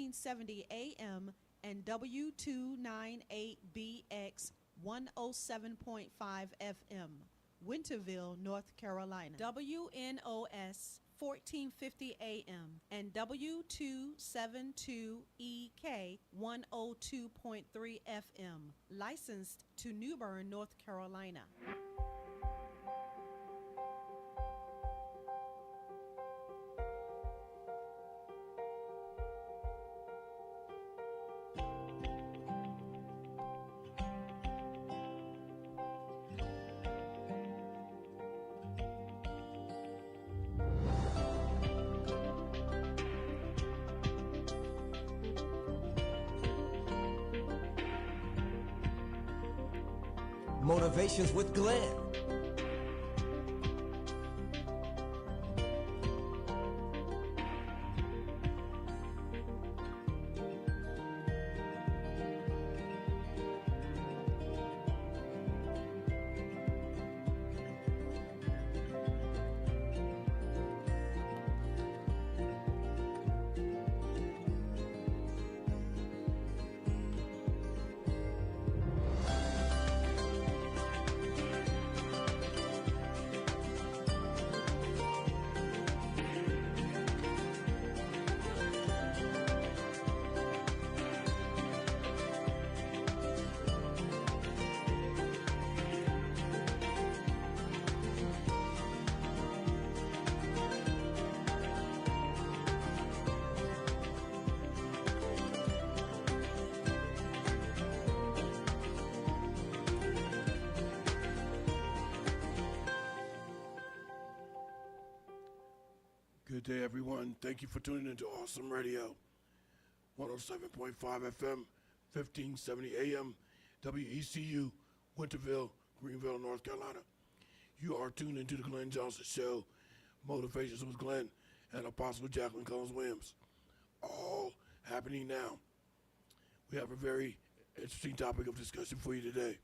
1570 AM and W298BX 107.5 FM, Winterville, North Carolina. WNOS 1450 AM and W272EK 102.3 FM, licensed to New Bern, North Carolina. Motivations with Glenn. Good day, everyone. Thank you for tuning into Awesome Radio, 107.5 FM, 1570 AM, WECU, Winterville, Greenville, North Carolina. You are tuned into the Glenn Johnson Show, Motivations with Glenn and Apostle Jacqueline Cullins Williams, all happening now. We have a very interesting topic of discussion for you today.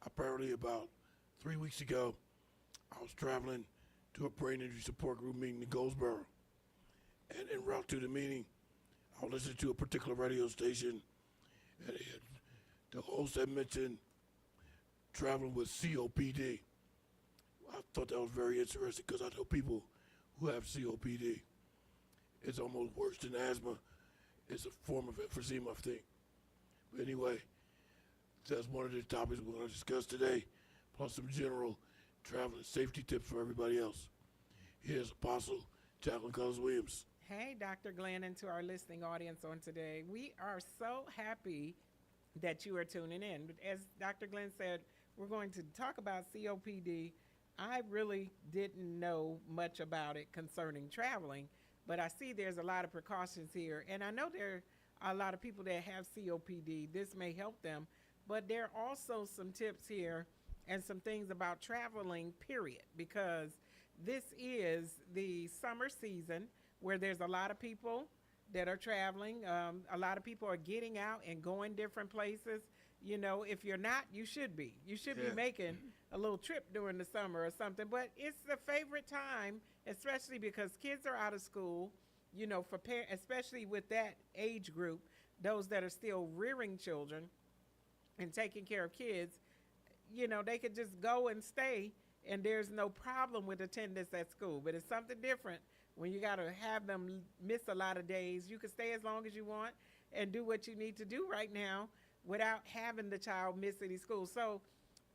Apparently, about 3 weeks ago, I was traveling to a brain injury support group meeting in Goldsboro. And en route to the meeting, I listened to a particular radio station, and the host had mentioned traveling with COPD. I thought that was very interesting because I know people who have COPD. It's almost worse than asthma. It's a form of emphysema, I think. But anyway, that's one of the topics we're going to discuss today, plus some general travel and safety tips for everybody else. Here's Apostle Jacqueline Cullins Williams. Hey, Dr. Glenn, and to our listening audience on today. We are so happy that you are tuning in. As Dr. Glenn said, we're going to talk about COPD. I really didn't know much about it concerning traveling, but I see there's a lot of precautions here. And I know there are a lot of people that have COPD. This may help them, but there are also some tips here and some things about traveling, period, because this is the summer season where there's a lot of people that are traveling. A lot of people are getting out and going different places. You know, if you're not, you should be. You should be making a little trip during the summer or something. But it's the favorite time, especially because kids are out of school, you know, for especially with that age group, those that are still rearing children and taking care of kids. You know, they could just go and stay, and there's no problem with attendance at school. But it's something different when you got to have them miss a lot of days. You can stay as long as you want and do what you need to do right now without having the child miss any school. So,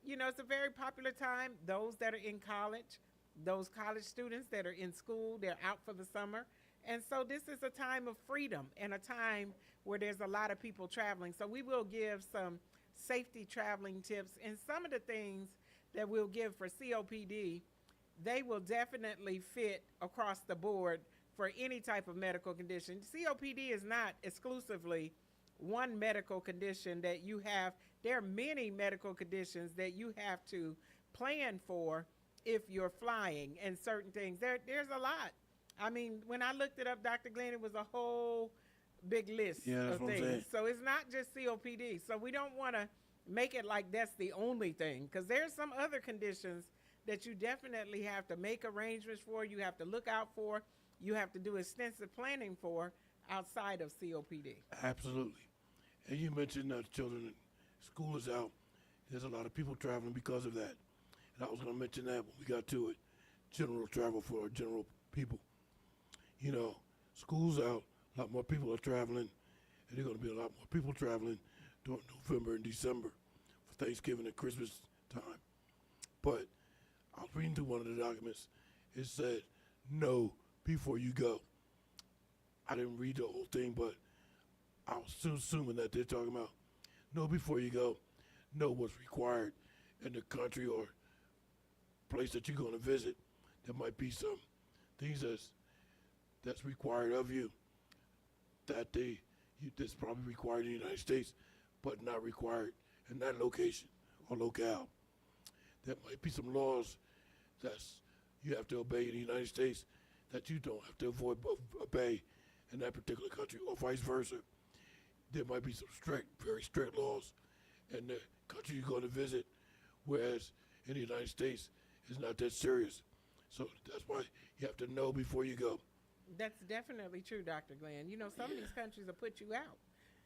you know, it's a very popular time. Those that are in college, those college students that are in school, they're out for the summer. And so this is a time of freedom and a time where there's a lot of people traveling. So we will give some safety traveling tips, and some of the things that we'll give for COPD, they will definitely fit across the board for any type of medical condition. COPD is not exclusively one medical condition that you have. There are many medical conditions that you have to plan for if you're flying and certain things. There's a lot. I mean, when I looked it up, Dr. Glenn, it was a whole big list of things. So it's not just COPD. So we don't want to make it like that's the only thing, because there's some other conditions that you definitely have to make arrangements for, you have to look out for, you have to do extensive planning for. outside of COPD. Absolutely. And you mentioned children, school is out. There's a lot of people traveling because of that. And I was going to mention that when we got to it. General travel for our general people. You know, school's out, a lot more people are traveling, and there's going to be a lot more people traveling during November and December for Thanksgiving and Christmas time. But I was reading through one of the documents. It said, know before you go. I didn't read the whole thing, but I was assuming that they're talking about know before you go, know what's required in the country or place that you're going to visit. There might be some things that's required of you that that's probably required in the United States, but not required in that location or locale. There might be some laws that's you have to obey in the United States that you don't have to obey in that particular country, or vice versa. There might be some very strict laws in the country you're going to visit, whereas in the United States, it's not that serious. So that's why you have to know before you go. That's definitely true, Dr. Glenn. You know, some of these countries will put you out.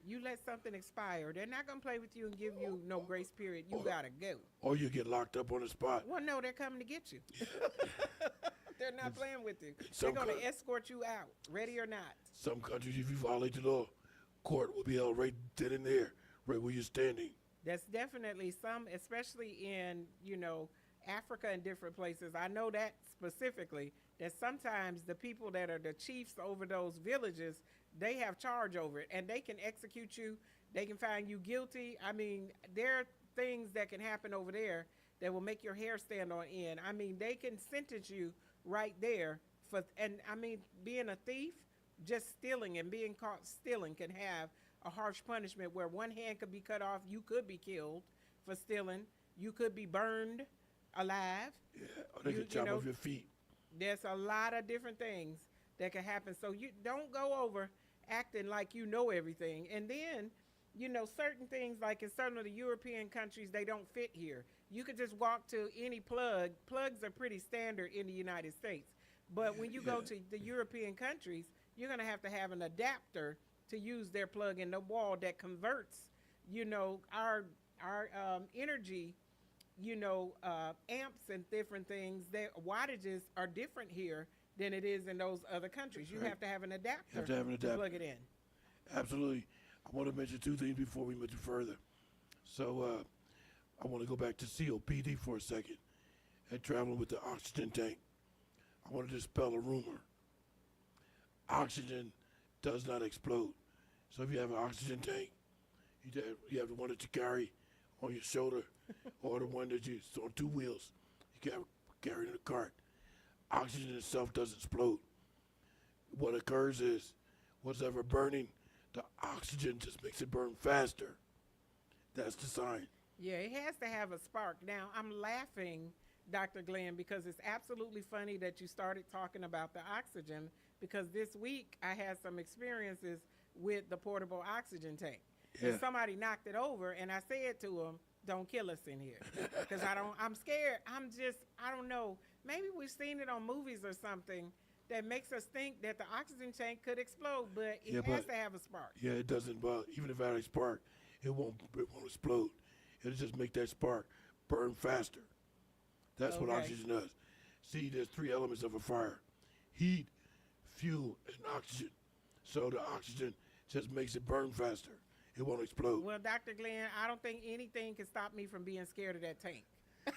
You let something expire, they're not going to play with you and give you no grace period. You got to go. Or you get locked up on the spot. Well, no, they're coming to get you. They're not playing with you. They're Some going to escort you out, ready or not. Some countries, if you violate the law, court will be held right then and there, right where you're standing. That's definitely some, especially in, you know, Africa and different places. I know that specifically, that sometimes the people that are the chiefs over those villages, they have charge over it, and they can execute you. They can find you guilty. I mean, there are things that can happen over there that will make your hair stand on end. I mean, they can sentence you right there and I mean, being a thief, just stealing and being caught stealing can have a harsh punishment where one hand could be cut off. You could be killed for stealing. You could be burned alive. Yeah, or they can chop off your feet. There's a lot of different things that can happen. So you don't go over acting like you know everything. And then, you know, certain things, like in certain of the European countries, they don't fit here. You could just walk to any plug. Plugs are pretty standard in the United States. But when you go to the European countries, you're going to have an adapter to use their plug in the wall that converts, you know, our energy, you know, amps and different things. Their wattages are different here than it is in those other countries. You have to have an adapter to plug it in. Absolutely. I want to mention two things before we mention further. So I want to go back to COPD for a second and traveling with the oxygen tank. I want to dispel a rumor. Oxygen does not explode. So if you have an oxygen tank, you have the one that you carry on your shoulder or the one that it's on two wheels. You carry in a cart. Oxygen itself doesn't explode. What occurs is what's ever burning, the oxygen just makes it burn faster. That's the sign. Yeah, it has to have a spark. Now, I'm laughing, Dr. Glenn, because it's absolutely funny that you started talking about the oxygen, because this week I had some experiences with the portable oxygen tank. Yeah. And somebody knocked it over, and I said to him, don't kill us in here, because I'm scared. I don't know. Maybe we've seen it on movies or something that makes us think that the oxygen tank could explode, but it has to have a spark. Yeah, it doesn't. But even if it had a spark, it won't explode. It'll just make that spark burn faster. That's what oxygen does. See, there's three elements of a fire: heat, fuel, and oxygen. So the oxygen just makes it burn faster. It won't explode. Well, Dr. Glenn, I don't think anything can stop me from being scared of that tank.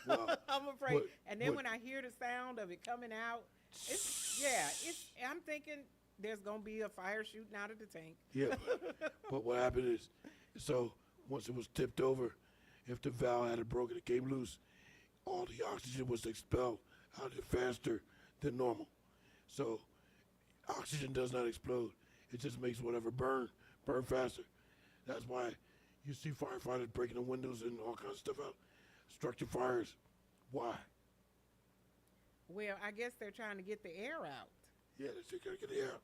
Well, I'm afraid. And then when I hear the sound of it coming out, I'm thinking there's going to be a fire shooting out of the tank. Yeah, but what happened is, so once it was tipped over, if the valve had broken, it came loose, all the oxygen was expelled out of it faster than normal. So oxygen does not explode. It just makes whatever burn faster. That's why you see firefighters breaking the windows and all kinds of stuff out. Structure fires. Why? Well, I guess they're trying to get the air out. Yeah, they're trying to get the air out.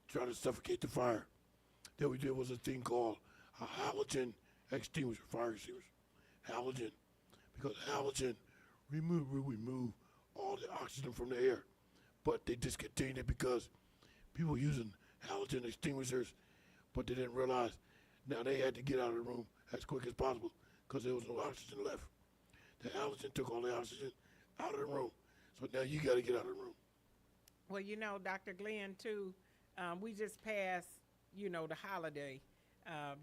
Trying to suffocate the fire. Then we did was a thing called a halogen extinguisher, fire extinguisher. Halogen. Because halogen remove all the oxygen from the air. But they discontinued it because people using halogen extinguishers, but they didn't realize now they had to get out of the room as quick as possible because there was no oxygen left. The halogen took all the oxygen out of the room. So now you got to get out of the room. Well, Dr. Glenn, too, we just passed, the holiday,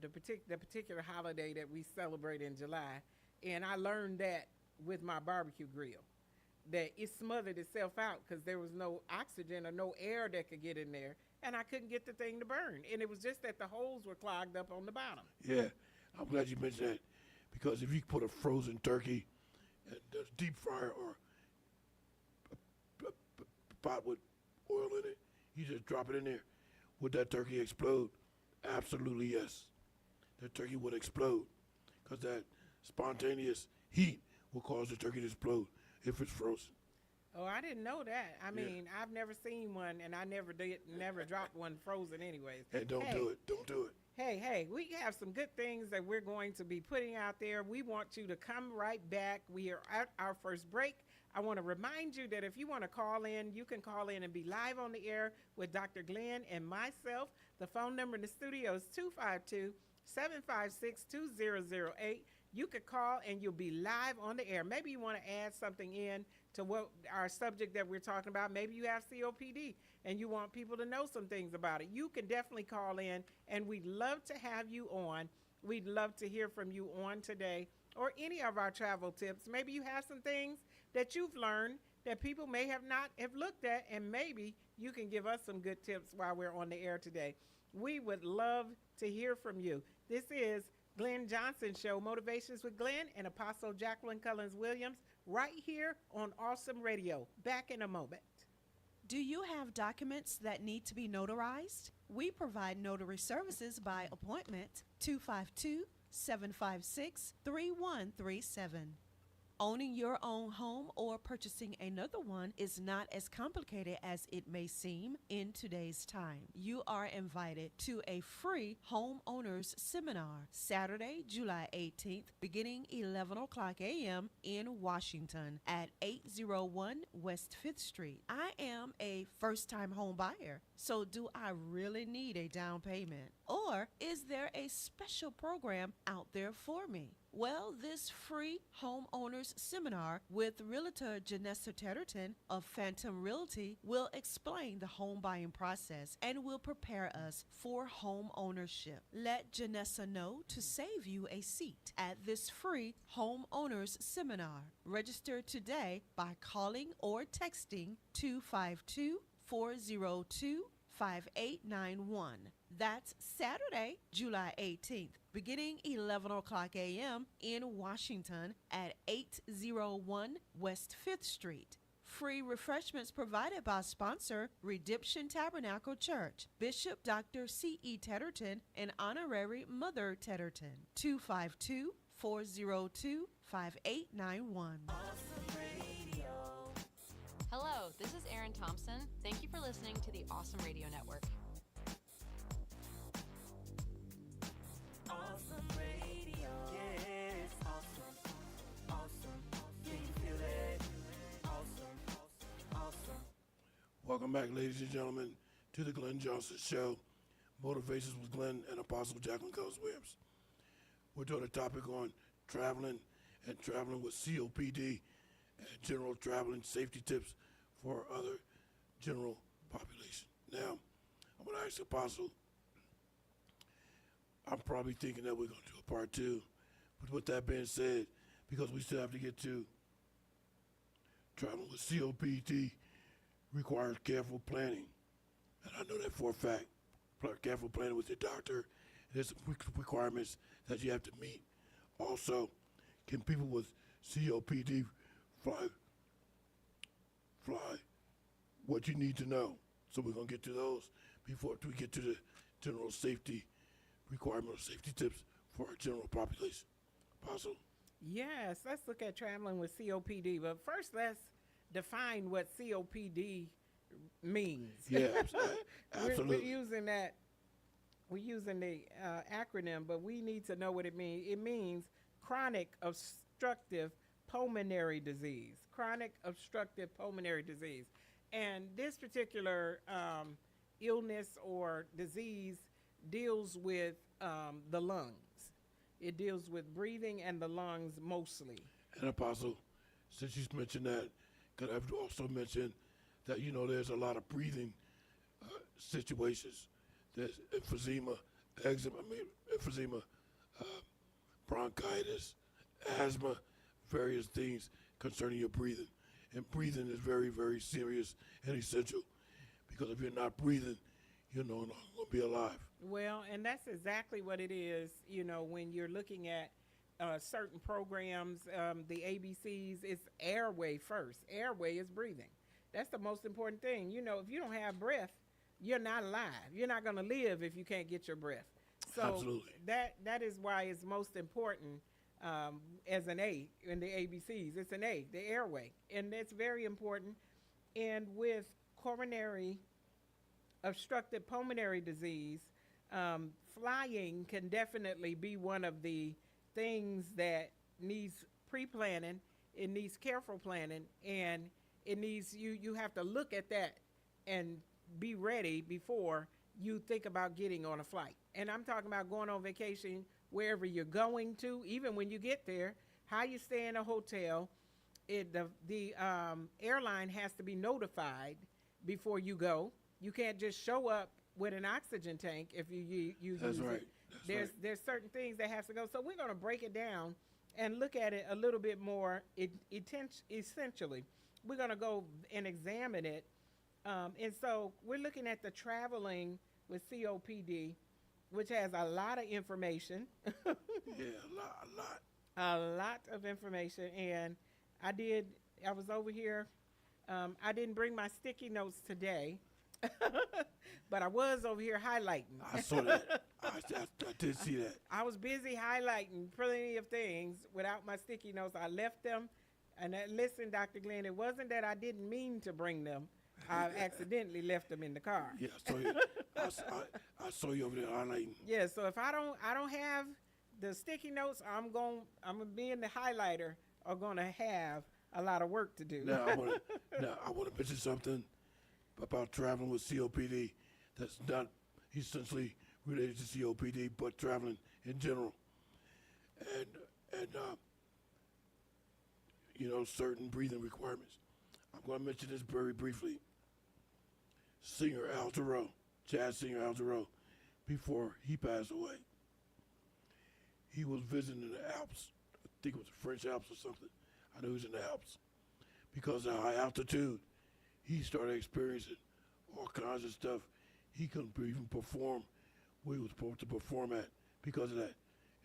the particular holiday that we celebrate in July. And I learned that with my barbecue grill, that it smothered itself out because there was no oxygen or no air that could get in there. And I couldn't get the thing to burn. And it was just that the holes were clogged up on the bottom. Yeah, I'm glad you mentioned that because if you put a frozen turkey in a deep fryer or a pot with oil in it, you just drop it in there. Would that turkey explode? Absolutely yes. The turkey would explode because that spontaneous heat will cause the turkey to explode if it's frozen. Oh, I didn't know that. I mean, I've never seen one, and I never dropped one frozen anyways. Hey, don't do it. Don't do it. Hey, we have some good things that we're going to be putting out there. We want you to come right back. We are at our first break. I want to remind you that if you want to call in, you can call in and be live on the air with Dr. Glenn and myself. The phone number in the studio is 252-756-2008. You could call and you'll be live on the air. Maybe you want to add something in to what our subject that we're talking about. Maybe you have COPD and you want people to know some things about it. You can definitely call in, and we'd love to have you on. We'd love to hear from you on today or any of our travel tips. Maybe you have some things that you've learned that people may have not have looked at, and maybe you can give us some good tips while we're on the air today. We would love to hear from you. This is Glenn Johnson Show, Motivations with Glenn and Apostle Jacqueline Cullins Williams, right here on Awesome Radio. Back in a moment. Do you have documents that need to be notarized? We provide notary services by appointment. 252-756-3137. Owning your own home or purchasing another one is not as complicated as it may seem in today's time. You are invited to a free homeowners seminar Saturday, July 18th, beginning 11 o'clock a.m. in Washington at 801 West 5th Street. I am a first-time home buyer, so do I really need a down payment? Or is there a special program out there for me? Well, this free homeowners seminar with Realtor Janessa Tetterton of Phantom Realty will explain the home buying process and will prepare us for home ownership. Let Janessa know to save you a seat at this free homeowners seminar. Register today by calling or texting 252-402-5891. That's Saturday, July 18th, beginning 11 o'clock a.m. in Washington at 801 West 5th Street. Free refreshments provided by sponsor Redemption Tabernacle Church, Bishop Dr. C.E. Tetterton, and Honorary Mother Tetterton. 252-402-5891. Hello, this is Erin Thompson. Thank you for listening to the Awesome Radio Network. Awesome Radio. Yes, awesome. Awesome. Can you feel it? Awesome. Awesome. Welcome back, ladies and gentlemen, to the Glenn Johnson Show, Motivations with Glenn and Apostle Jacqueline Cullins Williams. We're doing a topic on traveling and traveling with COPD and general traveling safety tips for other general population. Now, I'm going to ask Apostle, I'm probably thinking that we're going to do a part two. But with that being said, because we still have to get to traveling with COPD requires careful planning. And I know that for a fact. Careful planning with your doctor. There's some requirements that you have to meet. Also, can people with COPD fly? What you need to know. So we're going to get to those before we get to the general safety requirement or safety tips for our general population. Apostle? Yes, let's look at traveling with COPD. But first, let's define what COPD means. Yeah, absolutely. We're using that. We're using the acronym, but we need to know what it means. It means chronic obstructive pulmonary disease. Chronic obstructive pulmonary disease. And this particular illness or disease deals with the lungs. It deals with breathing and the lungs mostly. And Apostle, since you mentioned that, could I also mention that, there's a lot of breathing situations. There's emphysema, emphysema, bronchitis, asthma, various things concerning your breathing. And breathing is very, very serious and essential, because if you're not breathing, you're not going to be alive. Well, and that's exactly what it is, when you're looking at certain programs, the ABCs, it's airway first. Airway is breathing. That's the most important thing. If you don't have breath, you're not alive. You're not going to live if you can't get your breath. So Absolutely. that is why it's most important as an A in the ABCs. It's an A, the airway. And it's very important. And with coronary obstructive pulmonary disease, flying can definitely be one of the things that needs pre-planning. It needs careful planning, and it needs you have to look at that and be ready before you think about getting on a flight. And I'm talking about going on vacation wherever you're going to, even when you get there, how you stay in a hotel. The airline has to be notified before you go. You can't just show up with an oxygen tank if you use That's it. right. There's certain things that have to go. So we're going to break it down and look at it a little bit more essentially. We're going to go and examine it. And so we're looking at the traveling with COPD, which has a lot of information. Yeah, a lot. A lot of information. And I was over here. I didn't bring my sticky notes today. But I was over here highlighting. I saw that. I did see that. I was busy highlighting plenty of things without my sticky notes. I left them. And listen, Dr. Glenn, it wasn't that I didn't mean to bring them. I accidentally left them in the car. Yeah, I saw you. I saw you over there highlighting. Yeah, so if I don't have the sticky notes, I'm gonna be in the highlighter are gonna have a lot of work to do. Now I want to mention something about traveling with COPD that's not essentially related to COPD, but traveling in general. And certain breathing requirements. I'm going to mention this very briefly. Singer Al Jarreau, jazz singer Al Jarreau, before he passed away, he was visiting the Alps. I think it was the French Alps or something. I know he was in the Alps. Because of high altitude, he started experiencing all kinds of stuff. He couldn't even perform where he was supposed to perform at because of that.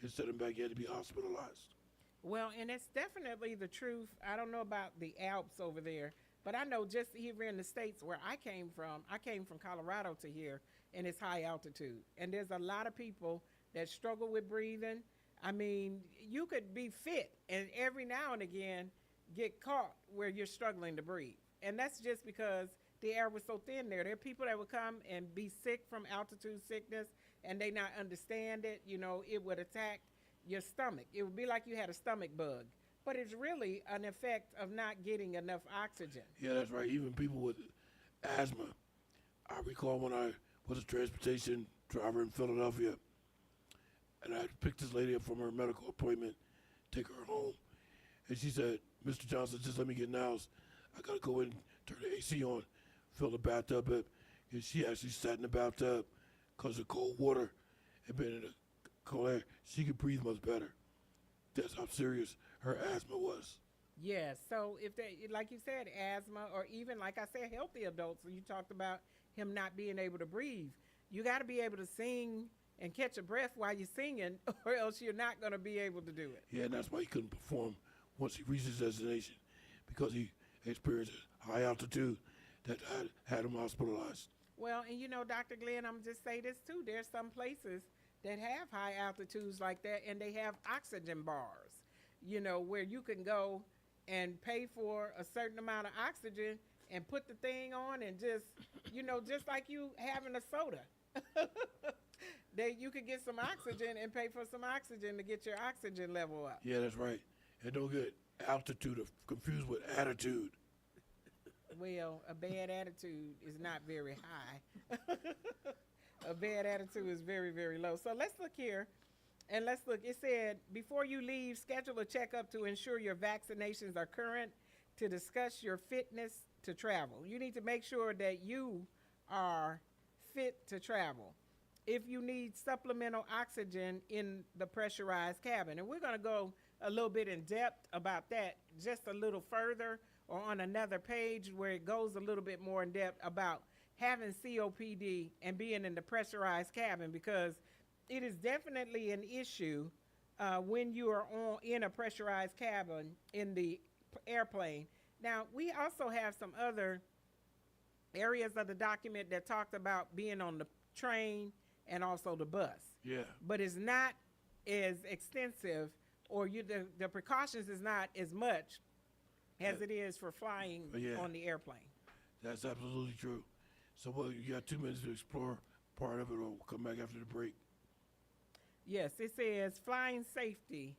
It set him back. He had to be hospitalized. Well, and it's definitely the truth. I don't know about the Alps over there, but I know just here in the States where I came from Colorado to here, and it's high altitude. And there's a lot of people that struggle with breathing. I mean, you could be fit and every now and again get caught where you're struggling to breathe. And that's just because the air was so thin there. There are people that would come and be sick from altitude sickness, and they not understand it. It would attack your stomach. It would be like you had a stomach bug. But it's really an effect of not getting enough oxygen. Yeah, that's right. Even people with asthma. I recall when I was a transportation driver in Philadelphia, and I picked this lady up from her medical appointment, take her home. And she said, Mr. Johnson, just let me get nails. I got to go in, turn the AC on, fill the bathtub up. And she actually sat in the bathtub because of cold water and been in the cold air. She could breathe much better. That's how serious her asthma was. Yeah, so if they, like you said, asthma, or even, like I said, healthy adults, you talked about him not being able to breathe. You got to be able to sing and catch a breath while you're singing, or else you're not going to be able to do it. Yeah, and that's why he couldn't perform once he reached his destination, because he experienced high altitude that had him hospitalized. Well, and Dr. Glenn, I'm just say this too. There's some places that have high altitudes like that, and they have oxygen bars, where you can go and pay for a certain amount of oxygen and put the thing on and just, just like you having a soda. You could get some oxygen and pay for some oxygen to get your oxygen level up. Yeah, that's right. And don't get altitude confused with attitude. Well, a bad attitude is not very high. A bad attitude is very, very low. So let's look here. And let's look. It said, before you leave, schedule a checkup to ensure your vaccinations are current, to discuss your fitness to travel. You need to make sure that you are fit to travel. If you need supplemental oxygen in the pressurized cabin, and we're going to go a little bit in depth about that just a little further, or on another page where it goes a little bit more in depth about having COPD and being in the pressurized cabin, because it is definitely an issue when you are in a pressurized cabin in the airplane. Now, we also have some other areas of the document that talked about being on the train and also the bus. Yeah. But it's not as extensive, or the precautions is not as much as it is for flying on the airplane. That's absolutely true. So, well, you got 2 minutes to explore part of it, or we'll come back after the break. Yes, it says flying safety.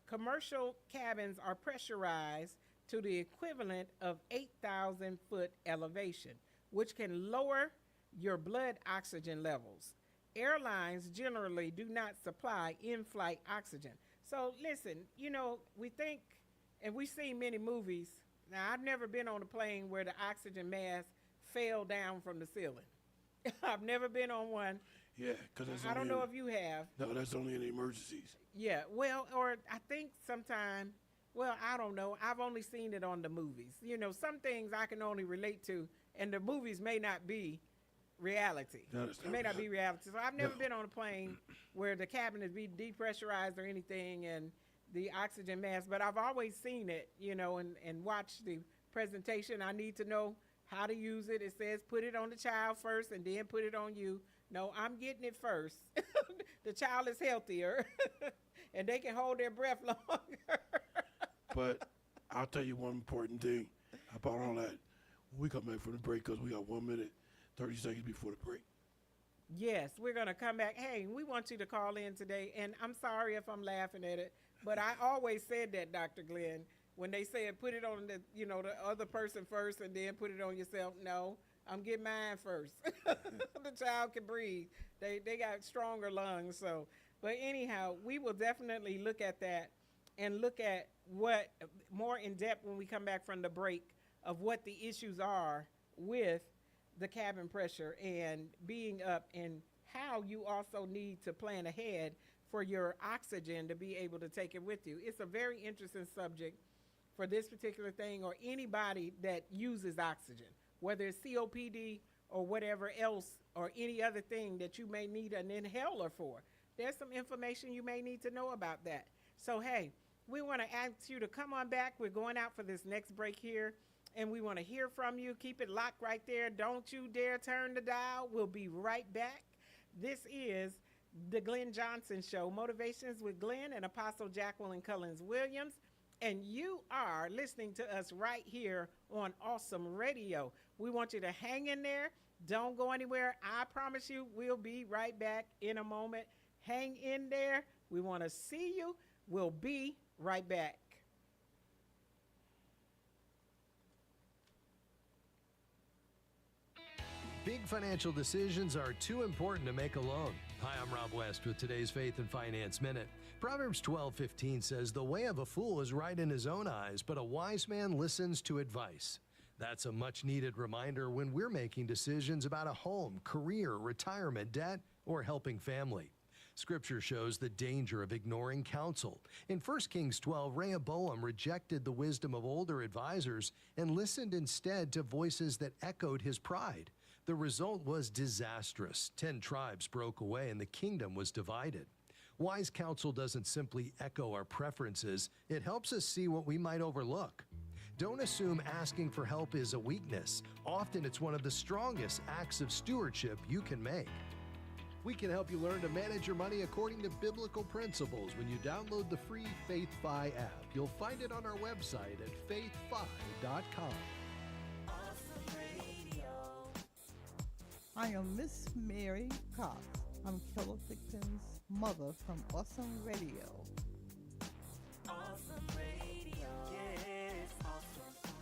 Commercial cabins are pressurized to the equivalent of 8,000 foot elevation, which can lower your blood oxygen levels. Airlines generally do not supply in-flight oxygen. So listen, you know, we think, and we've seen many movies. Now, I've never been on a plane where the oxygen mask fell down from the ceiling. I've never been on one. Yeah, because that's I don't know if you have. No, that's only in emergencies. Yeah, well, or I think sometime, well, I don't know. I've only seen it on the movies. You know, some things I can only relate to, and the movies may not be reality. No, it may not be reality. So I've never been on a plane where the cabin is being depressurized or anything, and the oxygen mask, but I've always seen it, you know, and watched the presentation. I need to know how to use it. It says put it on the child first and then put it on you. No, I'm getting it first. The child is healthier and they can hold their breath longer. But I'll tell you one important thing about all that. When we come back from the break, because we got 1 minute, 30 seconds before the break. Yes, we're going to come back. Hey, we want you to call in today. And I'm sorry if I'm laughing at it, but I always said that, Dr. Glenn, when they said put it on the, you know, the other person first and then put it on yourself. No, I'm getting mine first. The child can breathe. They got stronger lungs. So, but anyhow, we will definitely look at that and look at what more in depth when we come back from the break of what the issues are with the cabin pressure and being up, and how you also need to plan ahead for your oxygen to be able to take it with you. It's a very interesting subject for this particular thing, or anybody that uses oxygen, whether it's COPD or whatever else, or any other thing that you may need an inhaler for. There's some information you may need to know about that. So, hey, we want to ask you to come on back. We're going out for this next break here, and we want to hear from you. Keep it locked right there. Don't you dare turn the dial. We'll be right back. This is the Glenn Johnson Show, Motivations with Glenn and Apostle Jacqueline Cullins Williams. And you are listening to us right here on Awesome Radio. We want you to hang in there. Don't go anywhere. I promise you we'll be right back in a moment. Hang in there. We want to see you. We'll be right back. Big financial decisions are too important to make alone. Hi, I'm Rob West with today's Faith and Finance Minute. Proverbs 12:15 says, "The way of a fool is right in his own eyes, but a wise man listens to advice." That's a much-needed reminder when we're making decisions about a home, career, retirement, debt, or helping family. Scripture shows the danger of ignoring counsel. In 1 Kings 12, Rehoboam rejected the wisdom of older advisors and listened instead to voices that echoed his pride. The result was disastrous. 10 tribes broke away and the kingdom was divided. Wise counsel doesn't simply echo our preferences, it helps us see what we might overlook. Don't assume asking for help is a weakness. Often it's one of the strongest acts of stewardship you can make. We can help you learn to manage your money according to biblical principles when you download the free FaithFi app. You'll find it on our website at faithfi.com. I am Miss Mary Cox. I'm Keller Dixon's mother from Awesome Radio. Awesome Radio. Yes, awesome.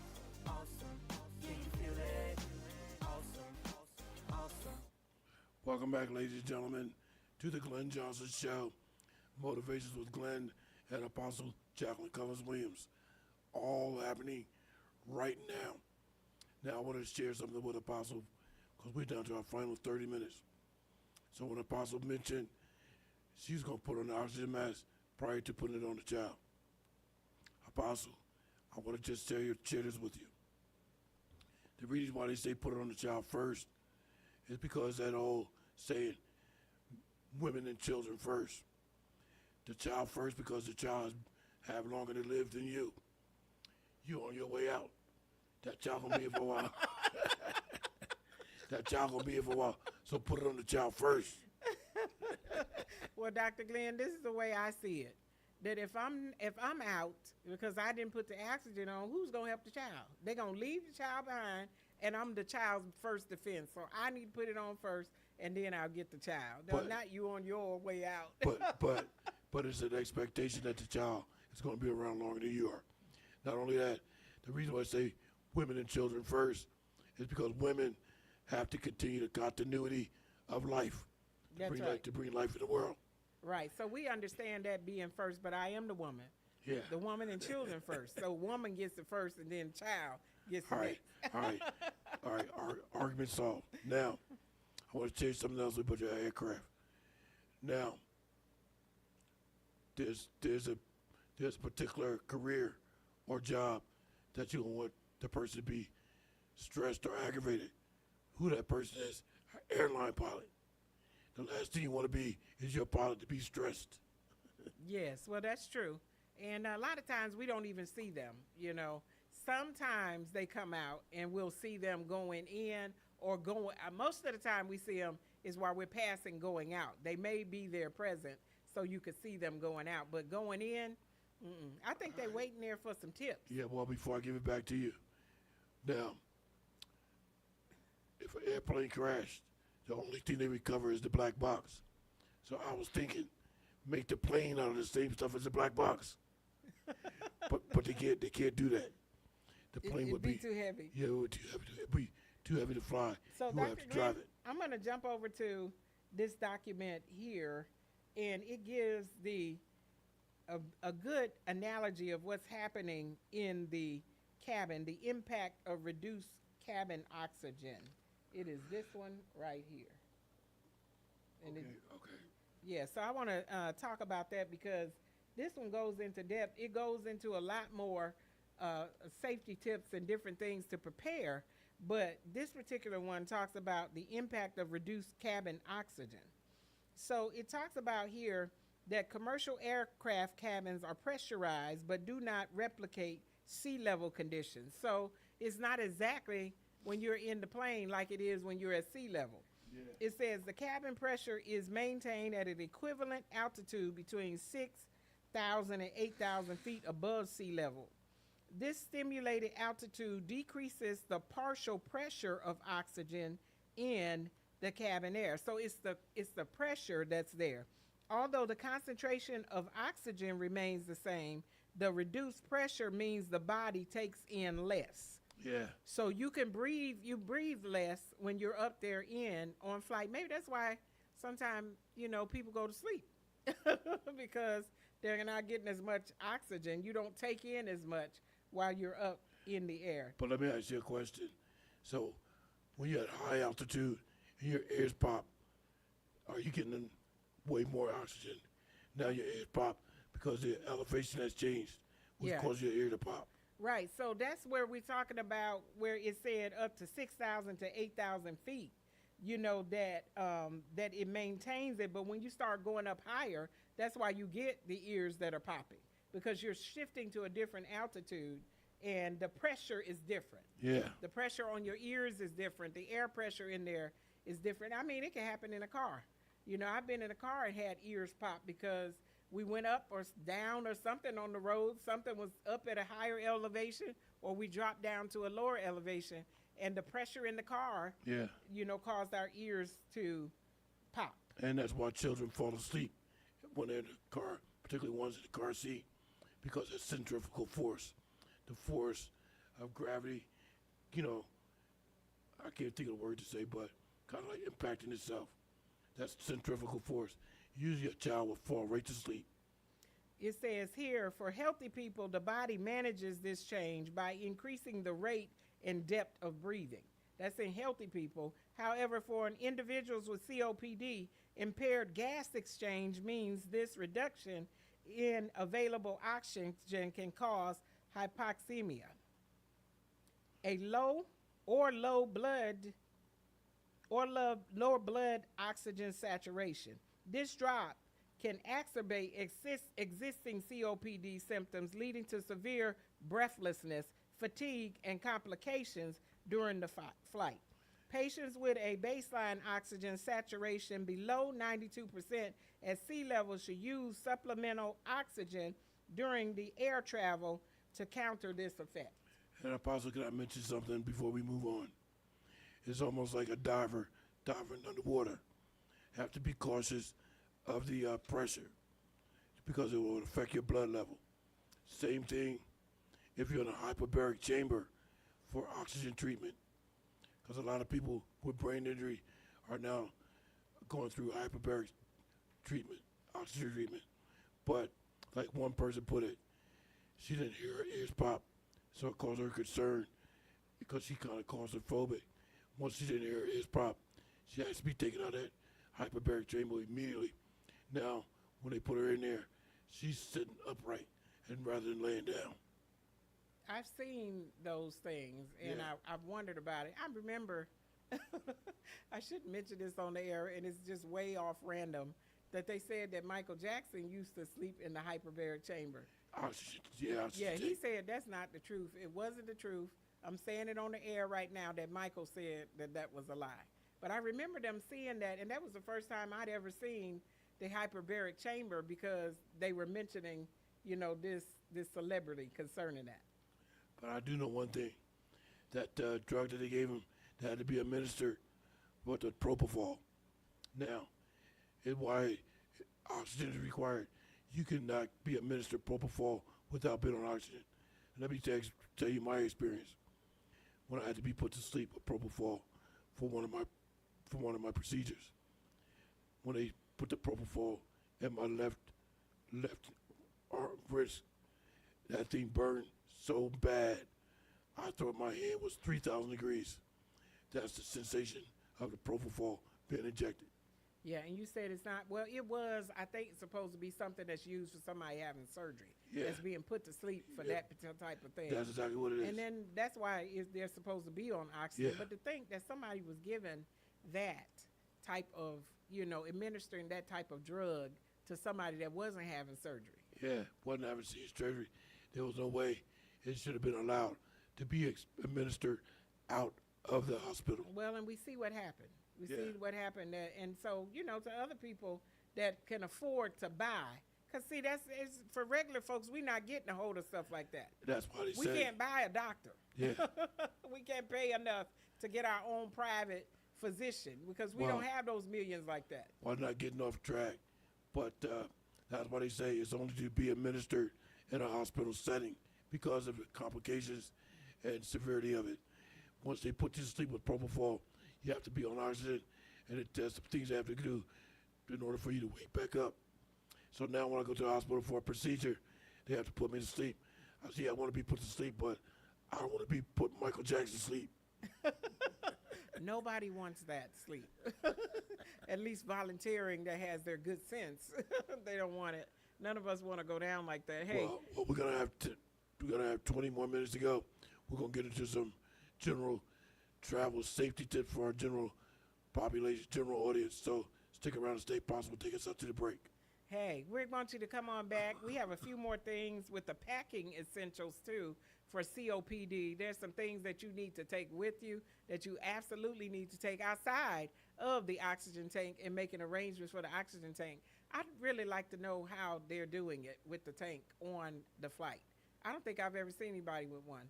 Awesome. Can you feel Welcome back, ladies and gentlemen, to the Glenn Johnson Show. Motivations with Glenn and Apostle Jacqueline Cullins Williams. All happening right now. Now, I want to share something with Apostle because we're down to our final 30 minutes. So when Apostle mentioned she's going to put on the oxygen mask prior to putting it on the child. Apostle, I want to just share this with you. The reason why they say put it on the child first is because that old saying, women and children first. The child first because the child have longer to live than you. You on your way out. That child gonna be here for a while. That child gonna be here for a while. So put it on the child first. Well, Dr. Glenn, this is the way I see it. That if I'm out because I didn't put the oxygen on, who's gonna help the child? They're gonna leave the child behind, and I'm the child's first defense. So I need to put it on first, and then I'll get the child. No, not you on your way out. But it's an expectation that the child is gonna be around longer than you are. Not only that, the reason why I say women and children first is because women have to continue the continuity of life to bring life in the world. Right. So we understand that being first, but I am the woman. Yeah. The woman and children first. So woman gets it first, and then child gets it next. All right. Argument solved. Now, I want to change something else about your aircraft. Now, there's a particular career or job that you don't want the person to be stressed or aggravated. Who that person is, an airline pilot. The last thing you want to be is your pilot to be stressed. Yes, well, that's true. And a lot of times we don't even see them, you know. Sometimes they come out and we'll see them going in or going. Most of the time we see them is while we're passing going out. They may be there present so you could see them going out. But going in, I think they're waiting there for some tips. Yeah, well, before I give it back to you. Now, if an airplane crashed, the only thing they recover is the black box. So I was thinking, make the plane out of the same stuff as the black box. but they can't do that. The plane It'd would be too heavy. Yeah, it would be too heavy to fly. So you would have to drive it. I'm going to jump over to this document here, and it gives a good analogy of what's happening in the cabin, the impact of reduced cabin oxygen. It is this one right here. And Okay. yeah, so I want to talk about that because this one goes into depth. It goes into a lot more safety tips and different things to prepare, but this particular one talks about the impact of reduced cabin oxygen. So it talks about here that commercial aircraft cabins are pressurized but do not replicate sea level conditions. So it's not exactly when you're in the plane like it is when you're at sea level. Yeah. It says the cabin pressure is maintained at an equivalent altitude between 6,000 and 8,000 feet above sea level. This stimulated altitude decreases the partial pressure of oxygen in the cabin air. So it's the pressure that's there. Although the concentration of oxygen remains the same, the reduced pressure means the body takes in less. Yeah. So you breathe less when you're up there on flight. Maybe that's why sometimes, people go to sleep because they're not getting as much oxygen. You don't take in as much while you're up in the air. But let me ask you a question. So when you're at high altitude and your ears pop, are you getting way more oxygen? Now your ears pop because the elevation has changed, which causes your ear to pop. Right, so that's where we're talking about where it said up to 6,000 to 8,000 feet, that it maintains it. But when you start going up higher, that's why you get the ears that are popping, because you're shifting to a different altitude and the pressure is different. Yeah. The pressure on your ears is different. The air pressure in there is different. I mean, it can happen in a car. I've been in a car and had ears pop because we went up or down or something on the road. Something was up at a higher elevation, or we dropped down to a lower elevation, and the pressure in the car, caused our ears to pop. And that's why children fall asleep when they're in the car, particularly ones in the car seat, because of centrifugal force, the force of gravity. I can't think of the word to say, but kind of like impacting itself. That's centrifugal force. Usually a child will fall right to sleep. It says here, for healthy people, the body manages this change by increasing the rate and depth of breathing. That's in healthy people. However, for individuals with COPD, impaired gas exchange means this reduction in available oxygen can cause hypoxemia. A lower blood oxygen saturation. This drop can exacerbate existing COPD symptoms, leading to severe breathlessness, fatigue, and complications during the flight. Patients with a baseline oxygen saturation below 92% at sea level should use supplemental oxygen during the air travel to counter this effect. And Apostle, can I mention something before we move on? It's almost like a diver diving underwater. Have to be cautious of the pressure because it will affect your blood level. Same thing if you're in a hyperbaric chamber for oxygen treatment, because a lot of people with brain injury are now going through hyperbaric treatment, oxygen treatment. But like one person put it, she didn't hear her ears pop, so it caused her concern because she kind of claustrophobic. Once she didn't hear her ears pop, she has to be taken out of that hyperbaric chamber immediately. Now, when they put her in there, she's sitting upright and rather than laying down. I've seen those things, and Yeah. I've wondered about it. I remember, I shouldn't mention this on the air, and it's just way off random, that they said that Michael Jackson used to sleep in the hyperbaric chamber. Yeah, He said that's not the truth. It wasn't the truth. I'm saying it on the air right now that Michael said that was a lie. But I remember them seeing that, and that was the first time I'd ever seen the hyperbaric chamber because they were mentioning, this celebrity concerning that. But I do know one thing, that drug that they gave him that had to be administered was the propofol. Now, why oxygen is required. You cannot be administered propofol without being on oxygen. And let me tell you my experience. When I had to be put to sleep with propofol for one of my procedures, when they put the propofol in my left arm wrist, that thing burned so bad. I thought my hand was 3,000 degrees. That's the sensation of the propofol being injected. Yeah, and you said it's not, well, it was, I think it's supposed to be something that's used for somebody having surgery. Yeah. That's being put to sleep for that particular type of thing. That's exactly what it is. And then that's why they're supposed to be on oxygen. Yeah. But to think that somebody was given that type of, administering that type of drug to somebody that wasn't having surgery. Yeah, wasn't having surgery. There was no way it should have been allowed to be administered out of the hospital. Well, and we see what happened. We Yeah. see what happened. And so, to other people that can afford to buy, because see, it's for regular folks, we're not getting a hold of stuff like that. That's why they We say. can't buy a doctor. Yeah. We can't pay enough to get our own private physician because we Well- don't have those millions like that. Well, not getting off track, but that's why they say it's only to be administered in a hospital setting because of the complications and severity of it. Once they put you to sleep with propofol, you have to be on oxygen, and there's some things they have to do in order for you to wake back up. So now when I go to the hospital for a procedure, they have to put me to sleep. I want to be put to sleep, but I don't want to be put Michael Jackson to sleep. Nobody wants that sleep. At least volunteering that has their good sense. They don't want it. None of us want to go down like that. Hey, Well, we're gonna have 20 more minutes to go. We're gonna get into some general travel safety tips for our general population, general audience. So stick around and stay possible. Take us up to the break. Hey, we want you to come on back. We have a few more things with the packing essentials, too, for COPD. There's some things that you need to take with you that you absolutely need to take outside of the oxygen tank and making arrangements for the oxygen tank. I'd really like to know how they're doing it with the tank on the flight. I don't think I've ever seen anybody with one,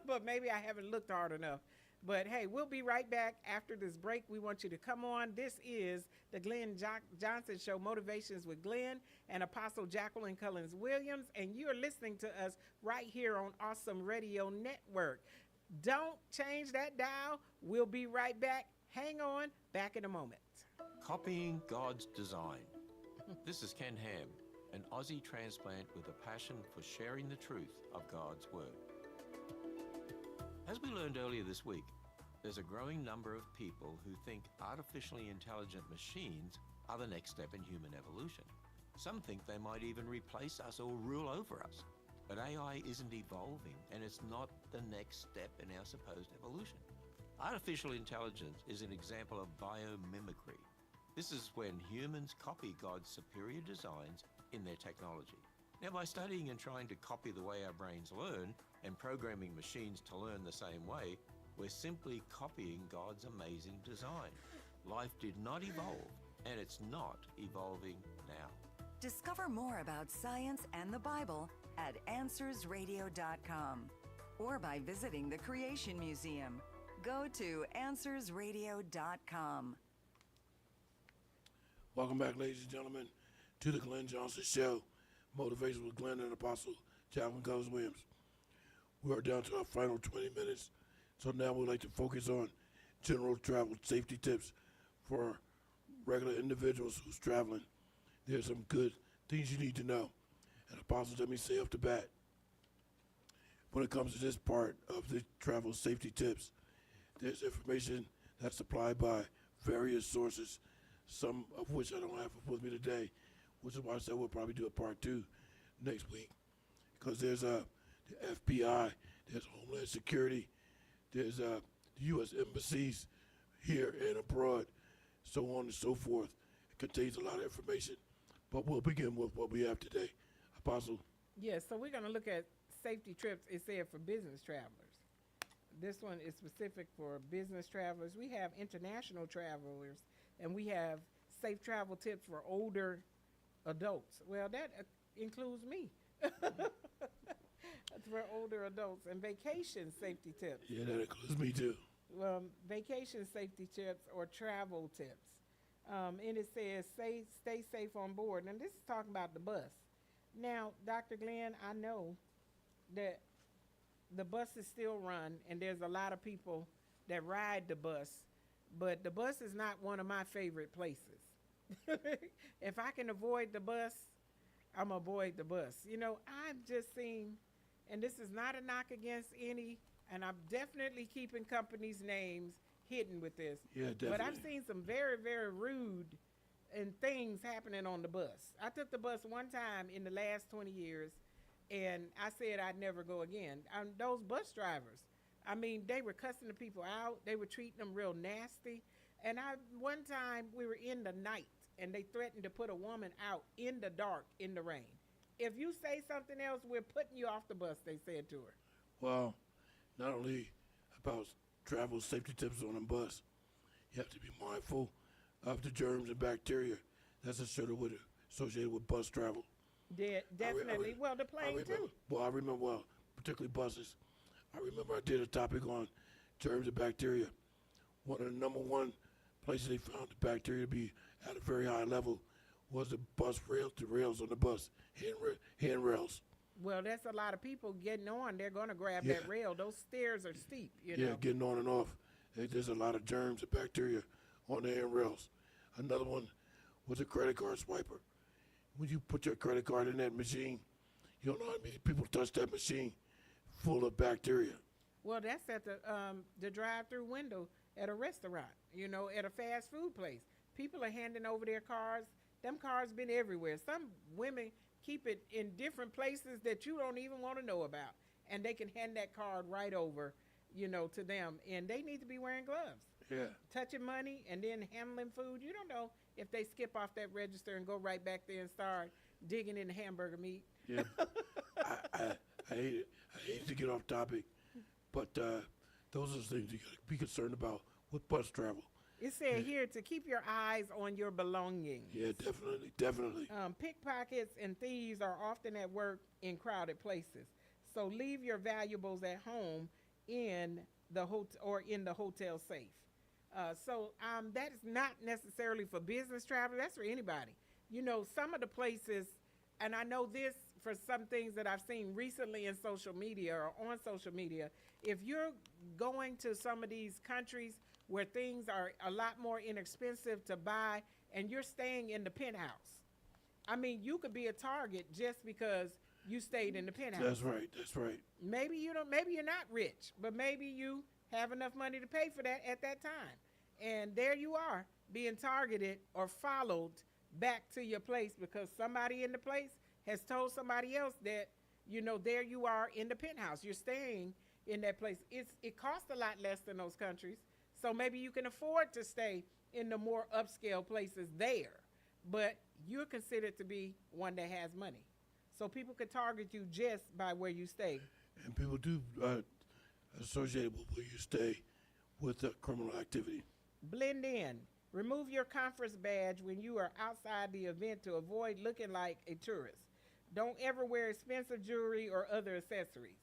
but maybe I haven't looked hard enough. But hey, we'll be right back after this break. We want you to come on. This is the Glenn Johnson Show, Motivations with Glenn and Apostle Jacqueline Cullins Williams, and you're listening to us right here on Awesome Radio Network. Don't change that dial. We'll be right back. Hang on, back in a moment. Copying God's design. This is Ken Ham, an Aussie transplant with a passion for sharing the truth of God's Word. As we learned earlier this week, there's a growing number of people who think artificially intelligent machines are the next step in human evolution. Some think they might even replace us or rule over us. But AI isn't evolving, and it's not the next step in our supposed evolution. Artificial intelligence is an example of biomimicry. This is when humans copy God's superior designs in their technology. Now, by studying and trying to copy the way our brains learn and programming machines to learn the same way, we're simply copying God's amazing design. Life did not evolve, and it's not evolving now. Discover more about science and the Bible at AnswersRadio.com or by visiting the Creation Museum. Go to AnswersRadio.com. Welcome back, ladies and gentlemen, to the Glenn Johnson Show, Motivation with Glenn and Apostle Jacqueline Cullins Williams. We are down to our final 20 minutes, so now we'd like to focus on general travel safety tips for regular individuals who's traveling. There's some good things you need to know. And Apostle, let me say off the bat, when it comes to this part of the travel safety tips, there's information that's supplied by various sources, some of which I don't have with me today, which is why I said we'll probably do a part 2 next week. Because there's the FBI, there's Homeland Security, there's the U.S. embassies here and abroad, so on and so forth. It contains a lot of information. But we'll begin with what we have today. Apostle. Yes, so we're going to look at safety trips, it said, for business travelers. This one is specific for business travelers. We have international travelers, and we have safe travel tips for older adults. Well, that includes me. For older adults. And vacation safety tips. Yeah, that includes me too. Vacation safety tips or travel tips. And it says, stay safe on board. And this is talking about the bus. Now, Dr. Glenn, I know that the buses still run, and there's a lot of people that ride the bus, but the bus is not one of my favorite places. If I can avoid the bus, I'm avoid the bus. You know, I've just seen, and this is not a knock against any, and I'm definitely keeping companies' names hidden with this. Yeah, definitely. But I've seen some very, very rude and things happening on the bus. I took the bus one time in the last 20 years, and I said I'd never go again. Those bus drivers, I mean, they were cussing the people out. They were treating them real nasty. And one time we were in the night, and they threatened to put a woman out in the dark, in the rain. If you say something else, we're putting you off the bus, they said to her. Well, not only about travel safety tips on a bus, you have to be mindful of the germs and bacteria that's associated with bus travel. Definitely. Well, the plane too. Well, I remember, particularly buses. I remember I did a topic on germs and bacteria. One of the number one places they found the bacteria to be at a very high level was the bus rails, the rails on the bus, handrails. Well, that's a lot of people getting on. They're going to grab that rail. Those stairs are steep, you know. Yeah, getting on and off. There's a lot of germs and bacteria on the handrails. Another one was a credit card swiper. When you put your credit card in that machine, you don't know how many people touch that machine full of bacteria. Well, that's at the drive-through window at a restaurant, you know, at a fast food place. People are handing over their cards. Them cards been everywhere. Some women keep it in different places that you don't even want to know about. And they can hand that card right over, you know, to them. And they need to be wearing gloves. Yeah. Touching money and then handling food. You don't know if they skip off that register and go right back there and start digging in the hamburger meat. Yeah. I hate to get off topic, but those are the things you got to be concerned about with bus travel. It said here to keep your eyes on your belongings. Yeah, definitely. Pickpockets and thieves are often at work in crowded places. So leave your valuables at home in the hotel safe. So that is not necessarily for business travel. That's for anybody. You know, some of the places, and I know this for some things that I've seen recently in social media or on social media. If you're going to some of these countries where things are a lot more inexpensive to buy and you're staying in the penthouse, I mean, you could be a target just because you stayed in the penthouse. That's right. That's right. Maybe you don't. Maybe you're not rich, but maybe you have enough money to pay for that at that time. And there you are, being targeted or followed back to your place because somebody in the place has told somebody else that, you know, there you are in the penthouse. You're staying in that place. It costs a lot less than those countries, so maybe you can afford to stay in the more upscale places there. But you're considered to be one that has money. So people could target you just by where you stay. And people do associate with where you stay with criminal activity. Blend in. Remove your conference badge when you are outside the event to avoid looking like a tourist. Don't ever wear expensive jewelry or other accessories.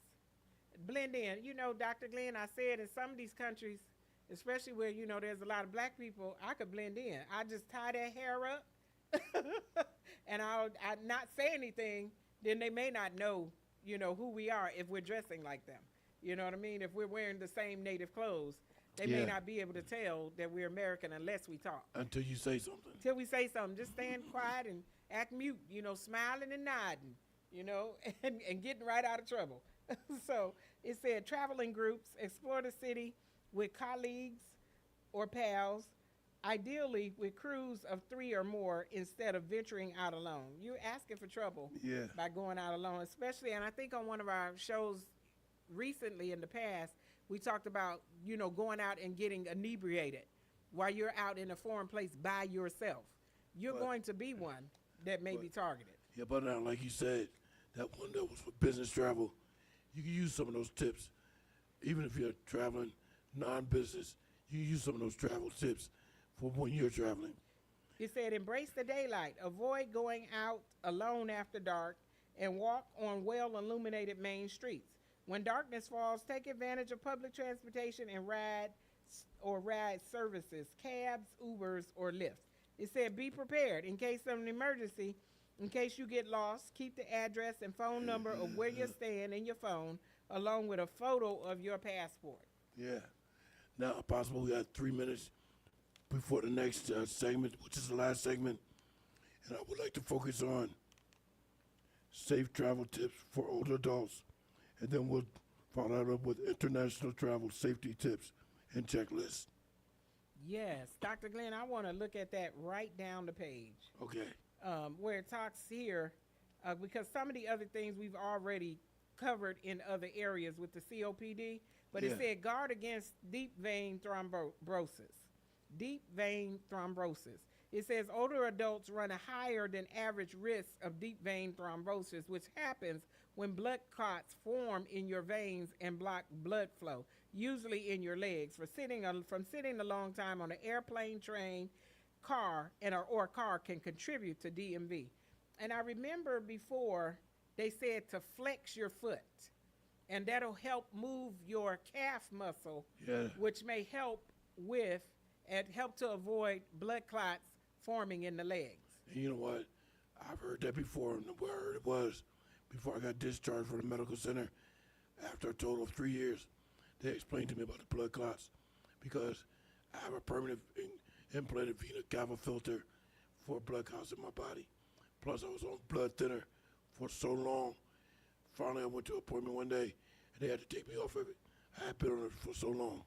Blend in. You know, Dr. Glenn, I said in some of these countries, especially where, you know, there's a lot of black people, I could blend in. I just tie that hair up and I'll not say anything, then they may not know, you know, who we are if we're dressing like them. You know what I mean? If we're wearing the same native clothes, they may not be able to tell that we're American unless we talk. Until you say something. Until we say something. Just stand quiet and act mute, you know, smiling and nodding, you know, and getting right out of trouble. So it said travel in groups, explore the city with colleagues or pals, ideally with crews of 3 or more instead of venturing out alone. You're asking for trouble by going out alone, especially, and I think on one of our shows recently in the past, we talked about, you know, going out and getting inebriated while you're out in a foreign place by yourself. You're going to be one that may be targeted. Yeah, but now, like you said, that one that was for business travel, you can use some of those tips. Even if you're traveling non-business, you can use some of those travel tips for when you're traveling. It said, embrace the daylight, avoid going out alone after dark, and walk on well-illuminated main streets. When darkness falls, take advantage of public transportation and ride services, cabs, Ubers, or Lyfts. It said, be prepared in case of an emergency. In case you get lost, keep the address and phone number of where you're staying in your phone, along with a photo of your passport. Yeah. Now, Apostle, we got 3 minutes before the next segment, which is the last segment. And I would like to focus on safe travel tips for older adults. And then we'll follow that up with international travel safety tips and checklists. Yes. Dr. Glenn, I want to look at that right down the page. Okay. Where it talks here, because some of the other things we've already covered in other areas with the COPD, but it said guard against deep vein thrombosis. Deep vein thrombosis. It says older adults run a higher than average risk of deep vein thrombosis, which happens when blood clots form in your veins and block blood flow, usually in your legs. From sitting a long time on an airplane, train, car, or car can contribute to DMV. And I remember before they said to flex your foot, and that'll help move your calf muscle, which may help to avoid blood clots forming in the legs. And you know what? I've heard that before, and where I heard it was before I got discharged from the medical center. After a total of 3 years, they explained to me about the blood clots because I have a permanent implanted vena cava filter for blood clots in my body. Plus, I was on blood thinner for so long. Finally, I went to an appointment one day, and they had to take me off of it. I had been on it for so long.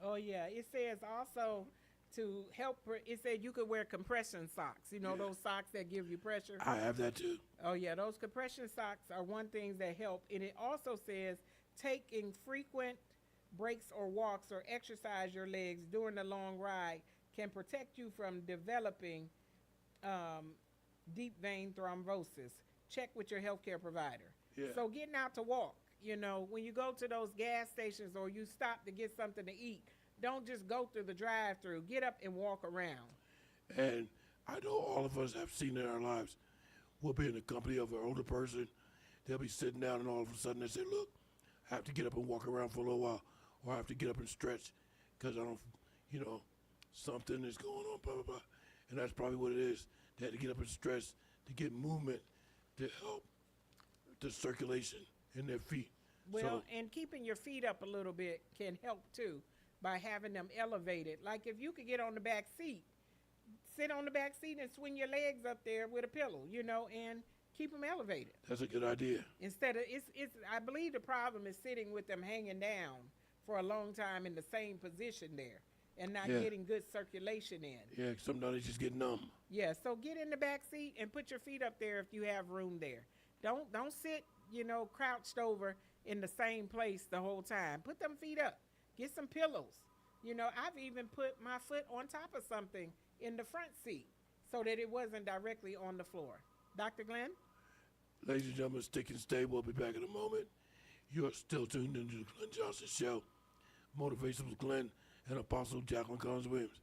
Oh, yeah. It says also to help, it said you could wear compression socks. You know, those socks that give you pressure? I have that too. Oh, yeah. Those compression socks are one thing that help. And it also says taking frequent breaks or walks or exercise your legs during the long ride can protect you from developing deep vein thrombosis. Check with your healthcare provider. Yeah. So getting out to walk, you know, when you go to those gas stations or you stop to get something to eat, don't just go through the drive-through. Get up and walk around. And I know all of us have seen in our lives, we'll be in the company of an older person. They'll be sitting down and all of a sudden they say, look, I have to get up and walk around for a little while, or I have to get up and stretch because I don't, you know, something is going on, blah, blah, blah. And that's probably what it is. They had to get up and stretch to get movement to help the circulation in their feet. Well, and keeping your feet up a little bit can help too by having them elevated. Like if you could get on the back seat, sit on the back seat and swing your legs up there with a pillow, and keep them elevated. That's a good idea. Instead of, I believe the problem is sitting with them hanging down for a long time in the same position there and not getting good circulation in. Yeah, sometimes they just get numb. Yeah, so get in the back seat and put your feet up there if you have room there. Don't sit, crouched over in the same place the whole time. Put them feet up. Get some pillows. I've even put my foot on top of something in the front seat so that it wasn't directly on the floor. Dr. Glenn? Ladies and gentlemen, stick and stay. We'll be back in a moment. You are still tuned into the Glenn Johnson Show. Motivation with Glenn and Apostle Jacqueline Cullins Williams.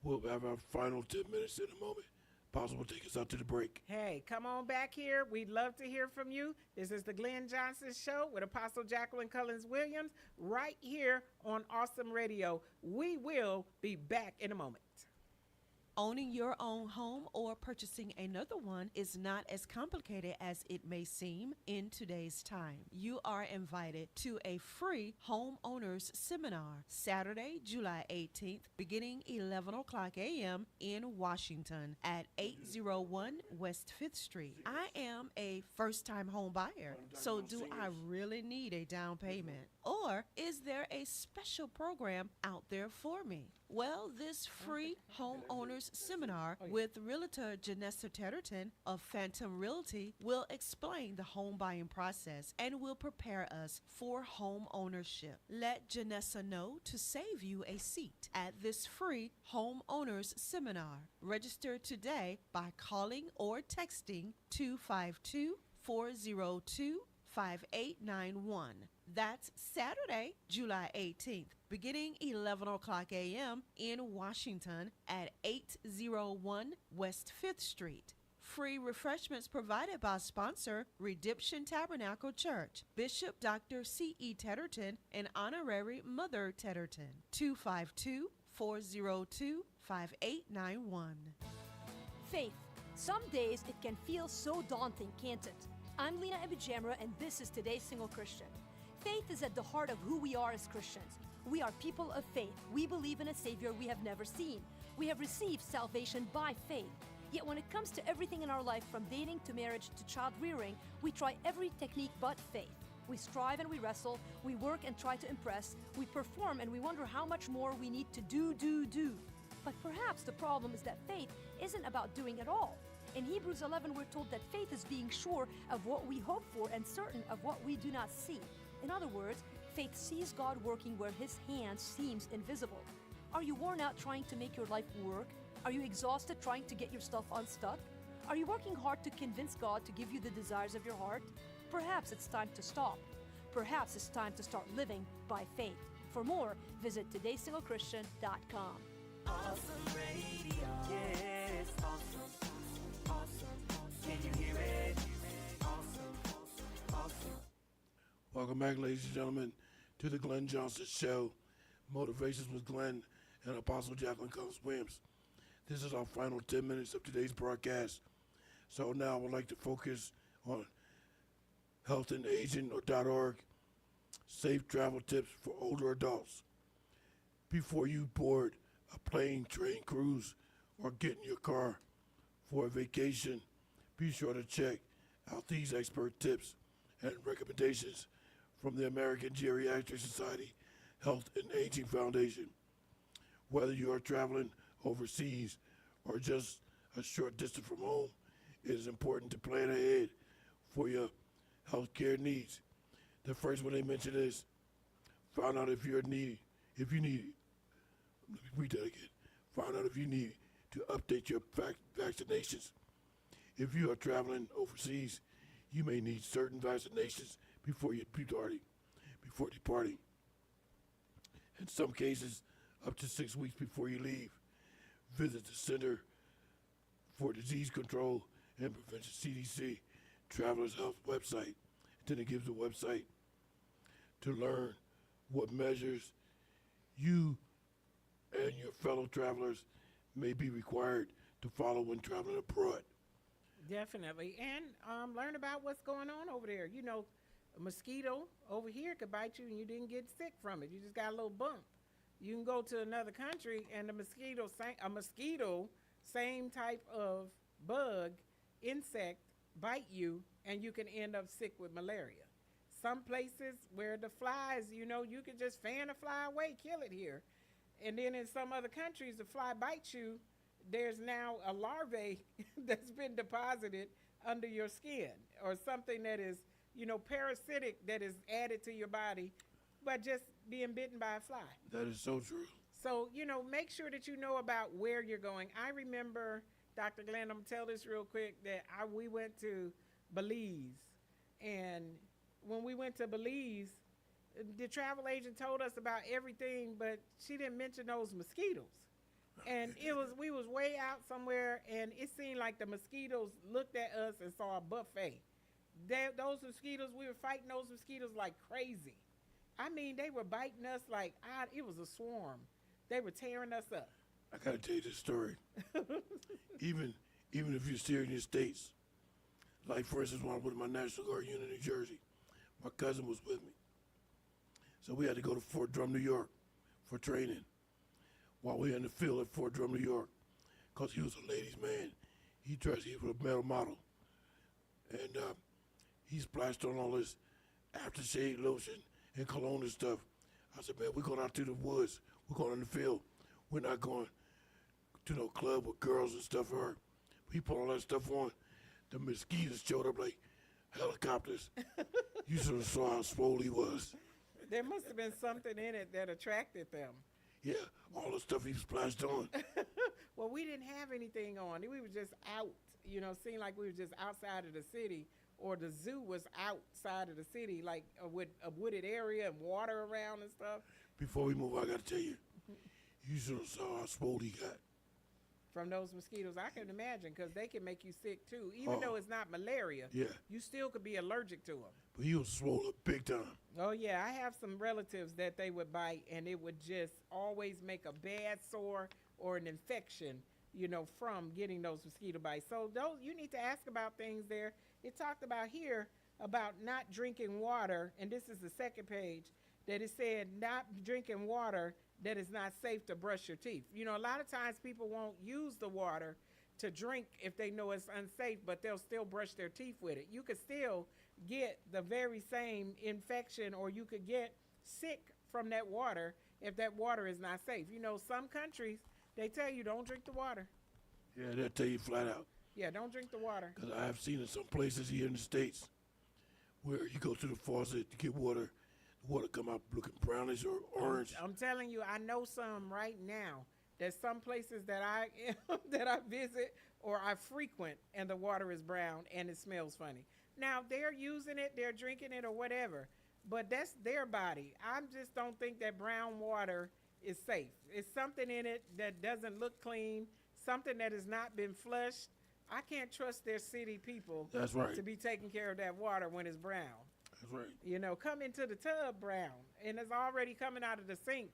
We'll have our final 10 minutes in a moment. Apostle will take us out to the break. Hey, come on back here. We'd love to hear from you. This is the Glenn Johnson Show with Apostle Jacqueline Cullins Williams right here on Awesome Radio. We will be back in a moment. Owning your own home or purchasing another one is not as complicated as it may seem in today's time. You are invited to a free homeowners seminar Saturday, July 18th, beginning 11 o'clock a.m. in Washington at 801 West 5th Street. I am a first-time home buyer, so do I really need a down payment? Or is there a special program out there for me? Well, this free homeowners seminar with Realtor Janessa Tetterton of Phantom Realty will explain the home buying process and will prepare us for home ownership. Let Janessa know to save you a seat at this free homeowners seminar. Register today by calling or texting 252-402-5891. That's Saturday, July 18th, beginning 11 o'clock a.m. in Washington at 801 West 5th Street. Free refreshments provided by sponsor Redemption Tabernacle Church, Bishop Dr. C.E. Tetterton, and Honorary Mother Tetterton. 252-402-5891. Faith. Some days it can feel so daunting, can't it? I'm Lena Abijamra, and this is Today's Single Christian. Faith is at the heart of who we are as Christians. We are people of faith. We believe in a Savior we have never seen. We have received salvation by faith. Yet when it comes to everything in our life, from dating to marriage to child rearing, we try every technique but faith. We strive and we wrestle, we work and try to impress, we perform and we wonder how much more we need to do. But perhaps the problem is that faith isn't about doing at all. In Hebrews 11, we're told that faith is being sure of what we hope for and certain of what we do not see. In other words, faith sees God working where His hand seems invisible. Are you worn out trying to make your life work? Are you exhausted trying to get your stuff unstuck? Are you working hard to convince God to give you the desires of your heart? Perhaps it's time to stop. Perhaps it's time to start living by faith. For more, visit todaysinglechristtian.com. Awesome Radio. Yeah, it's awesome. Awesome. Can you hear it? Awesome. Awesome. Welcome back, ladies and gentlemen, to the Glenn Johnson Show. Motivations with Glenn and Apostle Jacqueline Cullins Williams. This is our final 10 minutes of today's broadcast. So now I would like to focus on healthandaging.org, safe travel tips for older adults. Before you board a plane, train, cruise, or get in your car for a vacation, be sure to check out these expert tips and recommendations from the American Geriatric Society Health and Aging Foundation. Whether you are traveling overseas or just a short distance from home, it is important to plan ahead for your health care needs. The first one they mention is find out if you need, let me read that again. Find out if you need to update your vaccinations. If you are traveling overseas, you may need certain vaccinations before departing. In some cases, up to 6 weeks before you leave, visit the Center for Disease Control and Prevention, CDC, Travelers Health website. Then it gives the website to learn what measures you and your fellow travelers may be required to follow when traveling abroad. Definitely. And learn about what's going on over there. You know, a mosquito over here could bite you and you didn't get sick from it. You just got a little bump. You can go to another country and a mosquito, same type of bug, insect, bite you and you can end up sick with malaria. Some places where the flies, you know, you can just fan a fly away, kill it here. And then in some other countries, the fly bites you, there's now a larvae that's been deposited under your skin or something that is, you know, parasitic that is added to your body by just being bitten by a fly. That is so true. So, you know, make sure that you know about where you're going. I remember, Dr. Glenn, I'm going to tell this real quick, that we went to Belize. And when we went to Belize, the travel agent told us about everything, but she didn't mention those mosquitoes. And we was way out somewhere, and it seemed like the mosquitoes looked at us and saw a buffet. Those mosquitoes, we were fighting those mosquitoes like crazy. I mean, they were biting us like, it was a swarm. They were tearing us up. I gotta tell you this story. even if you're still in the States, like for instance, when I was with my National Guard unit in New Jersey, my cousin was with me. So we had to go to Fort Drum, New York for training while we were in the field at Fort Drum, New York, because he was a ladies' man. He was a male model. And he splashed on all this aftershave lotion and cologne and stuff. I said, man, we're going out to the woods. We're going in the field. We're not going to no club with girls and stuff. He put all that stuff on. The mosquitoes showed up like helicopters. You should have saw how swole he was. There must have been something in it that attracted them. Yeah, all the stuff he splashed on. Well, we didn't have anything on. We were just out, you know, seemed like we were just outside of the city, or the zoo was outside of the city, like with a wooded area and water around and stuff. Before we move, I got to tell you, you should have saw how swole he got. From those mosquitoes, I can imagine, because they can make you sick too. Even though it's not malaria, you still could be allergic to them. But he was swollen big time. Oh, yeah. I have some relatives that they would bite, and it would just always make a bad sore or an infection, you know, from getting those mosquito bites. So you need to ask about things there. It talked about here about not drinking water, and this is the second page, that it said not drinking water that is not safe to brush your teeth. You know, a lot of times people won't use the water to drink if they know it's unsafe, but they'll still brush their teeth with it. You could still get the very same infection, or you could get sick from that water if that water is not safe. You know, some countries, they tell you don't drink the water. Yeah, they'll tell you flat out. Yeah, don't drink the water. Because I have seen in some places here in the States where you go to the faucet to get water, the water come out looking brownish or orange. I'm telling you, I know some right now. There's some places that I that I visit or I frequent, and the water is brown and it smells funny. Now, they're using it, they're drinking it or whatever, but that's their body. I just don't think that brown water is safe. It's something in it that doesn't look clean, something that has not been flushed. I can't trust their city people to be taking care of that water when it's brown. That's right. You know, come into the tub brown, and it's already coming out of the sink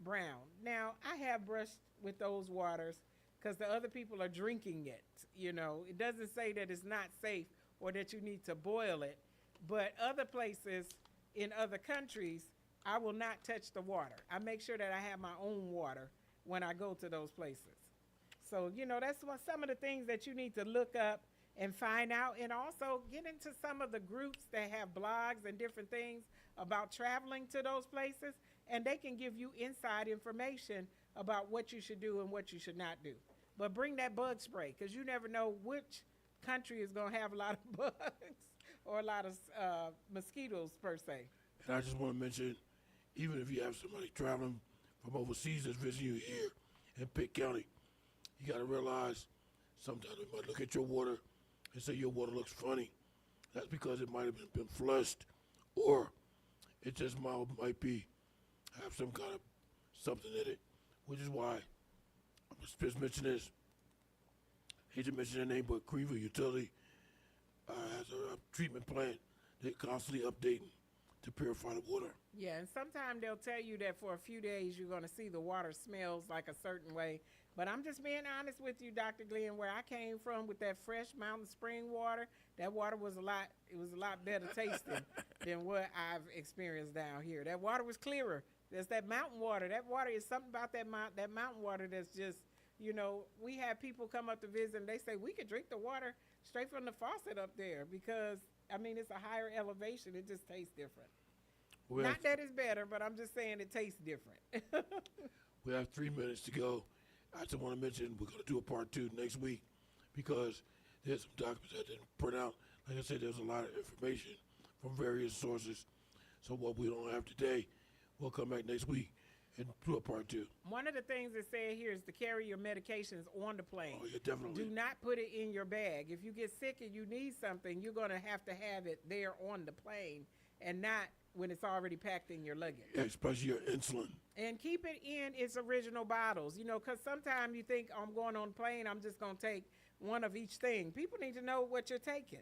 brown. Now, I have brushed with those waters because the other people are drinking it. You know, it doesn't say that it's not safe or that you need to boil it, but other places in other countries, I will not touch the water. I make sure that I have my own water when I go to those places. So, you know, that's some of the things that you need to look up and find out, and also get into some of the groups that have blogs and different things about traveling to those places, and they can give you inside information about what you should do and what you should not do. But bring that bug spray, because you never know which country is going to have a lot of bugs or a lot of mosquitoes per se. And I just want to mention, even if you have somebody traveling from overseas that's visiting you here in Pitt County, you got to realize sometimes they might look at your water and say your water looks funny. That's because it might have been flushed, or it just might have some kind of something in it, which is why I'm just mentioning this. Hate to mention their name, but Greenville Utility has a treatment plant they're constantly updating to purify the water. Yeah, and sometimes they'll tell you that for a few days you're going to see the water smells like a certain way. But I'm just being honest with you, Dr. Glenn, where I came from with that fresh mountain spring water, that water was a lot better tasting than what I've experienced down here. That water was clearer. There's that mountain water. That water is something about that mountain water that's just, you know, we have people come up to visit and they say, we could drink the water straight from the faucet up there because, I mean, it's a higher elevation. It just tastes different. Not that it's better, but I'm just saying it tastes different. We have 3 minutes to go. I just want to mention we're going to do a part 2 next week because there's some documents that didn't print out. Like I said, there's a lot of information from various sources. So what we don't have today, we'll come back next week and do a part 2. One of the things it said here is to carry your medications on the plane. Oh, yeah, definitely. Do not put it in your bag. If you get sick and you need something, you're going to have it there on the plane and not when it's already packed in your luggage. Yeah, especially your insulin. And keep it in its original bottles, you know, because sometimes you think, I'm going on the plane, I'm just going to take one of each thing. People need to know what you're taking.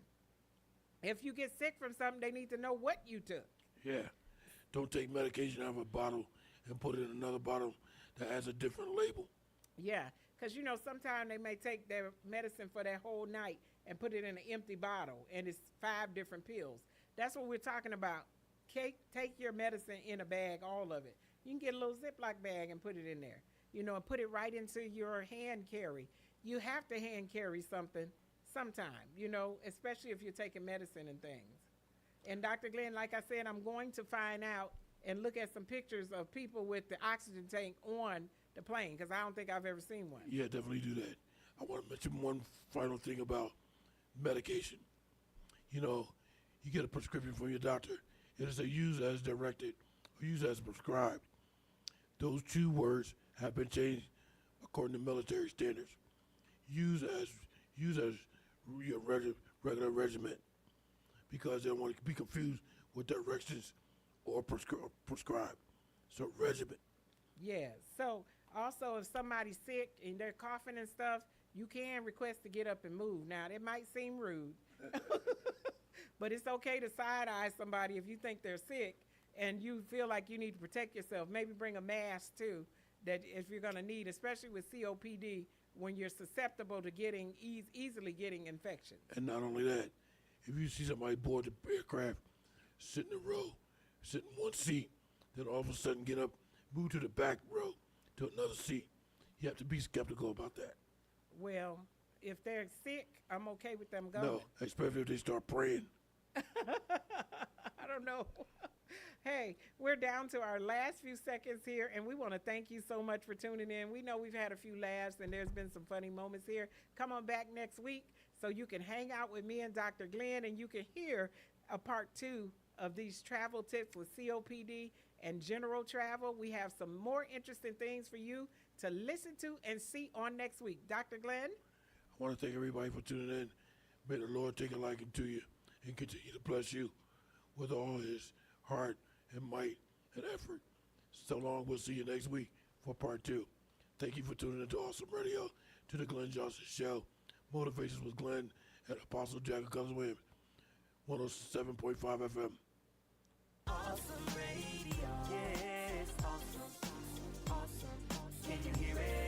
If you get sick from something, they need to know what you took. Yeah. Don't take medication out of a bottle and put it in another bottle that has a different label. Yeah, because, you know, sometimes they may take their medicine for that whole night and put it in an empty bottle, and it's 5 different pills. That's what we're talking about. Take your medicine in a bag, all of it. You can get a little Ziploc bag and put it in there, you know, and put it right into your hand carry. You have to hand carry something sometime, you know, especially if you're taking medicine and things. And Dr. Glenn, like I said, I'm going to find out and look at some pictures of people with the oxygen tank on the plane because I don't think I've ever seen one. Yeah, definitely do that. I want to mention one final thing about medication. You know, you get a prescription from your doctor. It is a use as directed or use as prescribed. Those 2 words have been changed according to military standards. Use as your regular regimen because they don't want to be confused with directions or prescribed. So regimen. Yeah. So also if somebody's sick and they're coughing and stuff, you can request to get up and move. Now, it might seem rude, but it's okay to side-eye somebody if you think they're sick and you feel like you need to protect yourself. Maybe bring a mask, too, that if you're going to need, especially with COPD, when you're susceptible to easily getting infections. And not only that, if you see somebody board the aircraft, sit in a row, sit in one seat, then all of a sudden get up, move to the back row to another seat, you have to be skeptical about that. Well, if they're sick, I'm okay with them going. No, especially if they start praying. I don't know. Hey, we're down to our last few seconds here, and we want to thank you so much for tuning in. We know we've had a few laughs, and there's been some funny moments here. Come on back next week so you can hang out with me and Dr. Glenn, and you can hear a part 2 of these travel tips with COPD and general travel. We have some more interesting things for you to listen to and see on next week. Dr. Glenn? I want to thank everybody for tuning in. May the Lord take a liking to you and continue to bless you with all his heart and might and effort. So long, we'll see you next week for part 2. Thank you for tuning into Awesome Radio, to the Glenn Johnson Show. Motivations with Glenn at Apostle Jacqueline Williams, 107.5 FM. Awesome Radio. Yeah, it's awesome. Awesome. Can you hear it?